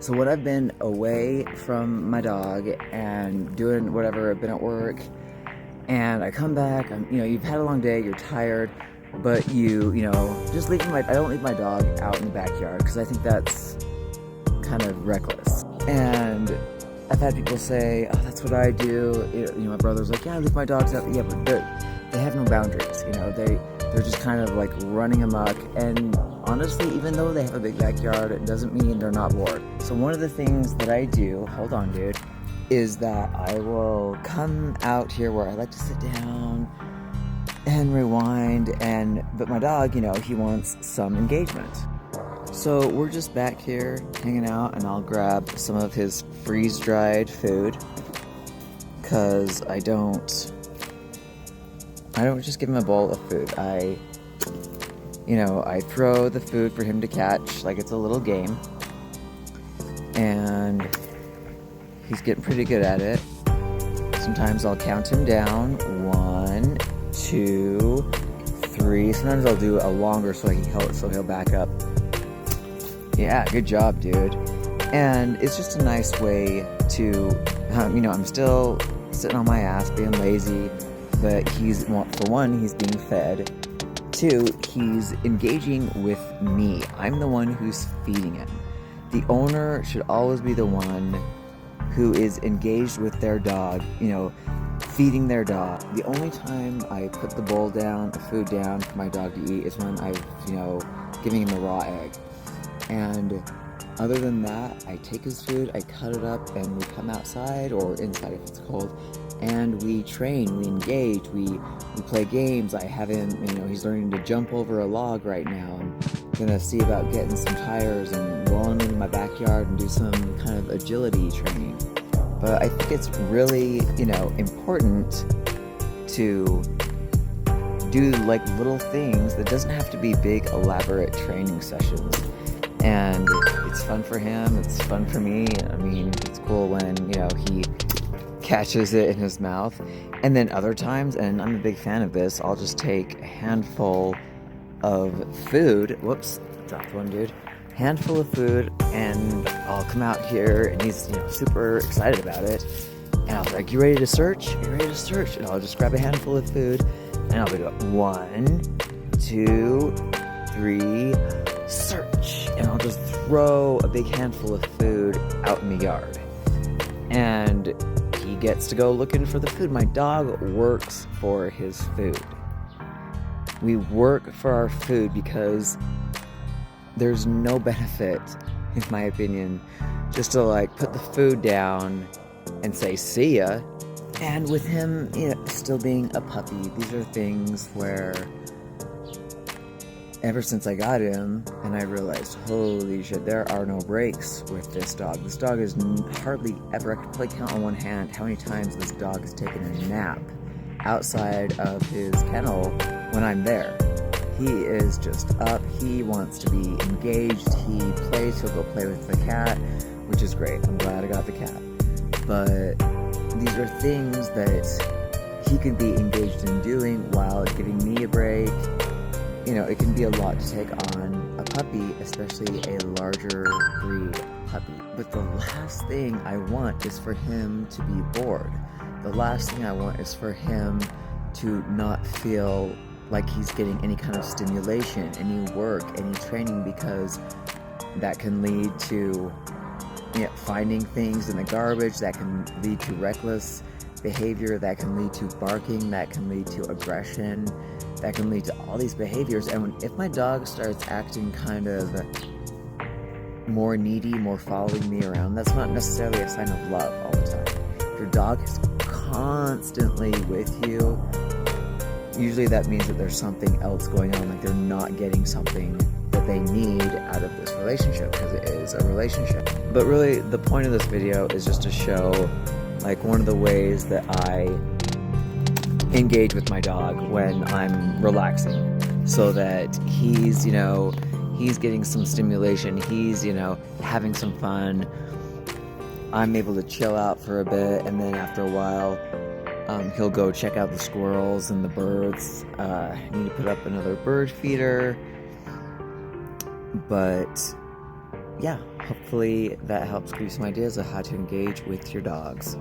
So when I've been away from my dog and doing whatever, I've been at work, and I come back, you've had a long day, you're tired, but just I don't leave my dog out in the backyard because I think that's kind of reckless. And I've had people say, oh, that's what I do. My brother's like, yeah, I leave my dogs out. Yeah, but they have no boundaries. They're just kind of like running amok. And honestly, even though they have a big backyard, it doesn't mean they're not bored. So one of the things that I do, hold on, dude, is that I will come out here where I like to sit down and rewind. But my dog, he wants some engagement. So we're just back here hanging out, and I'll grab some of his freeze-dried food because I don't just give him a bowl of food. I throw the food for him to catch like it's a little game, and he's getting pretty good at it. Sometimes I'll count him down, 1, 2, 3. Sometimes I'll do a longer so he'll back up. Yeah, good job, dude. And it's just a nice way to, I'm still sitting on my ass being lazy, but for one, he's being fed. 2, he's engaging with me. I'm the one who's feeding him. The owner should always be the one who is engaged with their dog, feeding their dog. The only time I put the bowl down, the food down for my dog to eat is when I'm, giving him a raw egg. And other than that, I take his food, I cut it up, and we come outside, or inside if it's cold, and we train, we engage, we play games. I have him, he's learning to jump over a log right now. I'm gonna see about getting some tires and rolling into my backyard and do some kind of agility training. But I think it's really, important to do like little things that doesn't have to be big, elaborate training sessions. And it's fun for him, it's fun for me. I mean, it's cool when, he catches it in his mouth. And then other times, and I'm a big fan of this, I'll just take a handful of food. Whoops, dropped one, dude. Handful of food, and I'll come out here, and he's, super excited about it. And I'll be like, you ready to search? You ready to search? And I'll just grab a handful of food, and I'll be like, 1, 2, 3, search. And I'll just throw a big handful of food out in the yard. And he gets to go looking for the food. My dog works for his food. We work for our food because there's no benefit, in my opinion, just to put the food down and say, see ya. And with him, still being a puppy, these are things where ever since I got him, and I realized, holy shit, there are no breaks with this dog. This dog is hardly ever, I could probably count on one hand how many times this dog has taken a nap outside of his kennel when I'm there. He is just up, he wants to be engaged, he plays, he'll go play with the cat, which is great. I'm glad I got the cat. But these are things that he could be engaged in doing while giving me a break. It can be a lot to take on a puppy, especially a larger breed puppy. But the last thing I want is for him to be bored. The last thing I want is for him to not feel like he's getting any kind of stimulation, any work, any training, because that can lead to finding things in the garbage, that can lead to reckless behavior, that can lead to barking, that can lead to aggression, that can lead to all these behaviors. And if my dog starts acting kind of more needy, more following me around, that's not necessarily a sign of love all the time. If your dog is constantly with you, usually that means that there's something else going on, like they're not getting something that they need out of this relationship, because it is a relationship. But really, the point of this video is just to show one of the ways that I engage with my dog when I'm relaxing, so that he's getting some stimulation, he's having some fun, I'm able to chill out for a bit, and then after a while he'll go check out the squirrels and the birds. I need to put up another bird feeder, but yeah, Hopefully that helps give you some ideas of how to engage with your dogs.